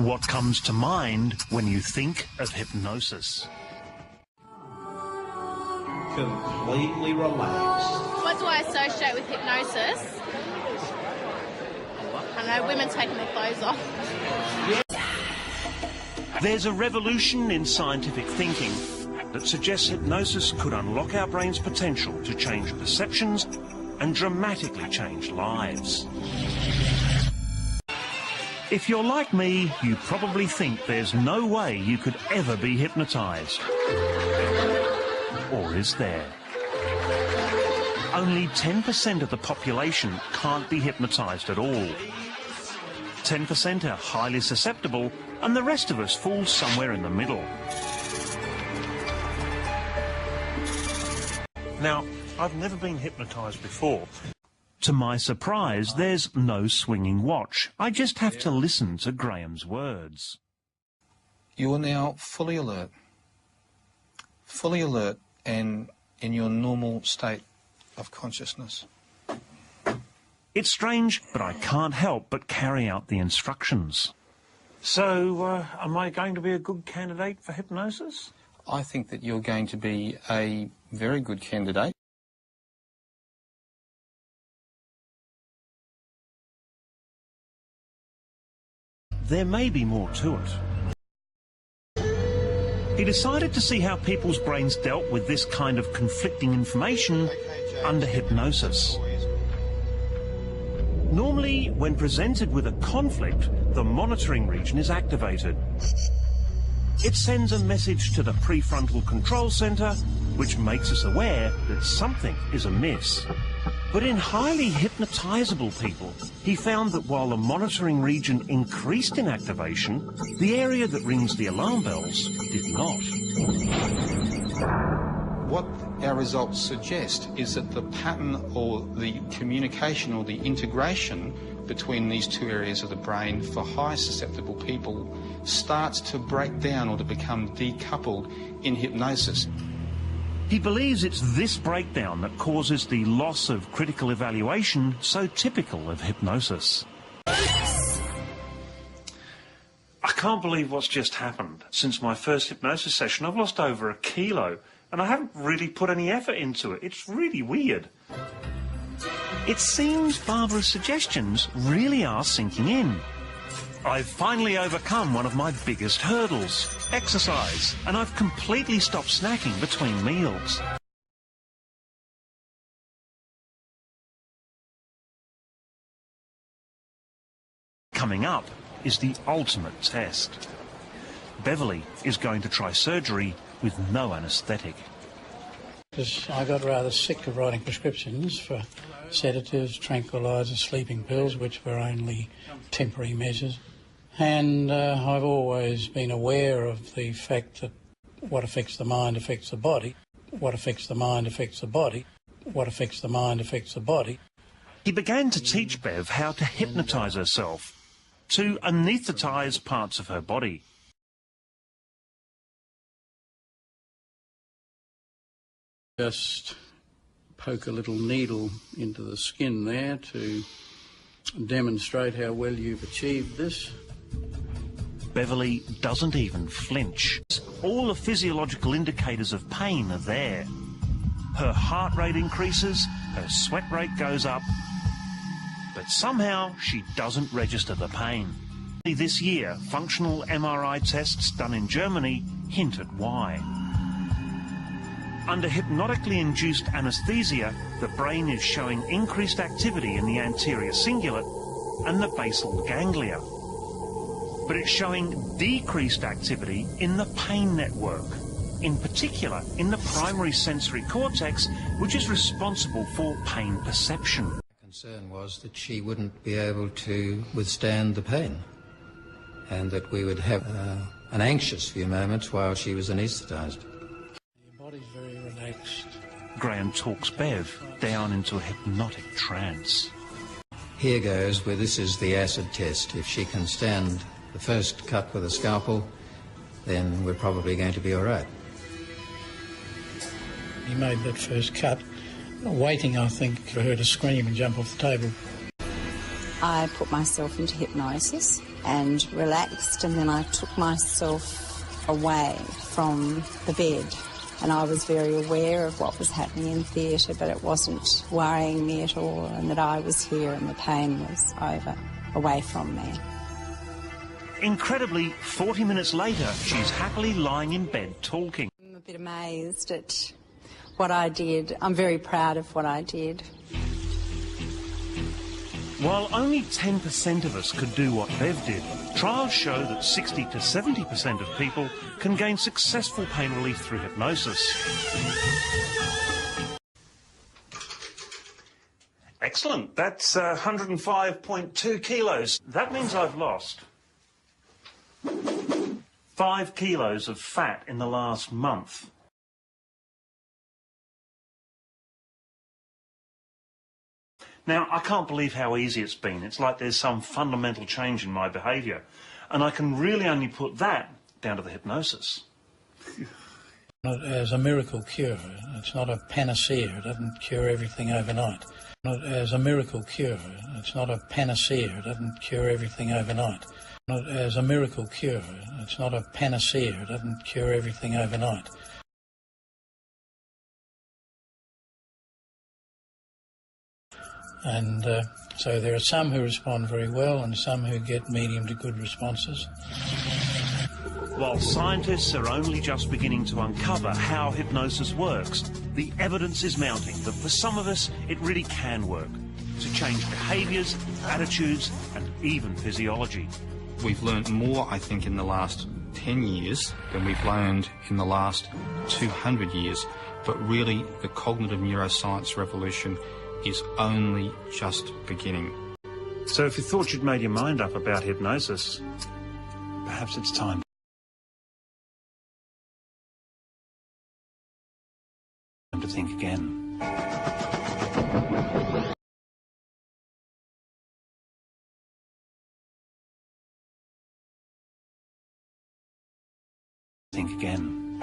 What comes to mind when you think of hypnosis? Completely relaxed. What do I associate with hypnosis? I know women taking their clothes off. There's a revolution in scientific thinking that suggests hypnosis could unlock our brain's potential to change perceptions and dramatically change lives. If you're like me, you probably think there's no way you could ever be hypnotised. Or is there? Only 10% of the population can't be hypnotised at all. 10% are highly susceptible, and the rest of us fall somewhere in the middle. Now, I've never been hypnotised before. To my surprise, there's no swinging watch. I just have to listen to Graham's words. You're now fully alert and in your normal state of consciousness. It's strange, but I can't help but carry out the instructions. So, am I going to be a good candidate for hypnosis? I think that you're going to be a very good candidate. There may be more to it. He decided to see how people's brains dealt with this kind of conflicting information under hypnosis. Normally, when presented with a conflict, the monitoring region is activated. It sends a message to the prefrontal control center, which makes us aware that something is amiss. But in highly hypnotizable people, he found that while the monitoring region increased in activation, the area that rings the alarm bells did not. What our results suggest is that the pattern or the communication or the integration between these two areas of the brain for high susceptible people starts to break down or to become decoupled in hypnosis. He believes it's this breakdown that causes the loss of critical evaluation so typical of hypnosis. I can't believe what's just happened. Since my first hypnosis session, I've lost over 1 kilo, and I haven't really put any effort into it. It's really weird. It seems Barbara's suggestions really are sinking in. I've finally overcome one of my biggest hurdles, exercise, and I've completely stopped snacking between meals. Coming up is the ultimate test. Beverly is going to try surgery with no anaesthetic. Because I got rather sick of writing prescriptions for sedatives, tranquilizers, sleeping pills, which were only temporary measures. And I've always been aware of the fact that what affects the mind affects the body. What affects the mind affects the body. What affects the mind affects the body. He began to teach Bev how to hypnotise herself, to anaesthetise parts of her body. Just poke a little needle into the skin there to demonstrate how well you've achieved this. Beverly doesn't even flinch. All the physiological indicators of pain are there. Her heart rate increases, her sweat rate goes up, but somehow she doesn't register the pain. This year, functional MRI tests done in Germany hint at why. Under hypnotically induced anaesthesia, the brain is showing increased activity in the anterior cingulate and the basal ganglia. But it's showing decreased activity in the pain network, in particular in the primary sensory cortex, which is responsible for pain perception. My concern was that she wouldn't be able to withstand the pain, and that we would have an anxious few moments while she was anaesthetised. Your body's very relaxed. Graham talks Bev down into a hypnotic trance. Here goes where this is the acid test. If she can stand the first cut with a scalpel, then we're probably going to be all right. He made that first cut, waiting, I think, for her to scream and jump off the table. I put myself into hypnosis and relaxed, and then I took myself away from the bed. And I was very aware of what was happening in theatre, but it wasn't worrying me at all, and that I was here and the pain was over, away from me. Incredibly, 40 minutes later, she's happily lying in bed talking. I'm a bit amazed at what I did. I'm very proud of what I did. While only 10% of us could do what Bev did, trials show that 60 to 70% of people can gain successful pain relief through hypnosis. Excellent. That's 105.2 kilos. That means I've lost 5 kilos of fat in the last month. Now, I can't believe how easy it's been. It's like there's some fundamental change in my behaviour. And I can really only put that down to the hypnosis. Not as a miracle cure. It's not a panacea. It doesn't cure everything overnight. Not as a miracle cure. It's not a panacea. It doesn't cure everything overnight. Not as a miracle cure. It's not a panacea. It doesn't cure everything overnight. And so there are some who respond very well and some who get medium to good responses. While scientists are only just beginning to uncover how hypnosis works, the evidence is mounting that for some of us it really can work to change behaviours, attitudes and even physiology. We've learned more, I think, in the last 10 years than we've learned in the last 200 years. But really, the cognitive neuroscience revolution is only just beginning. So if you thought you'd made your mind up about hypnosis, perhaps it's time to think again. Think again.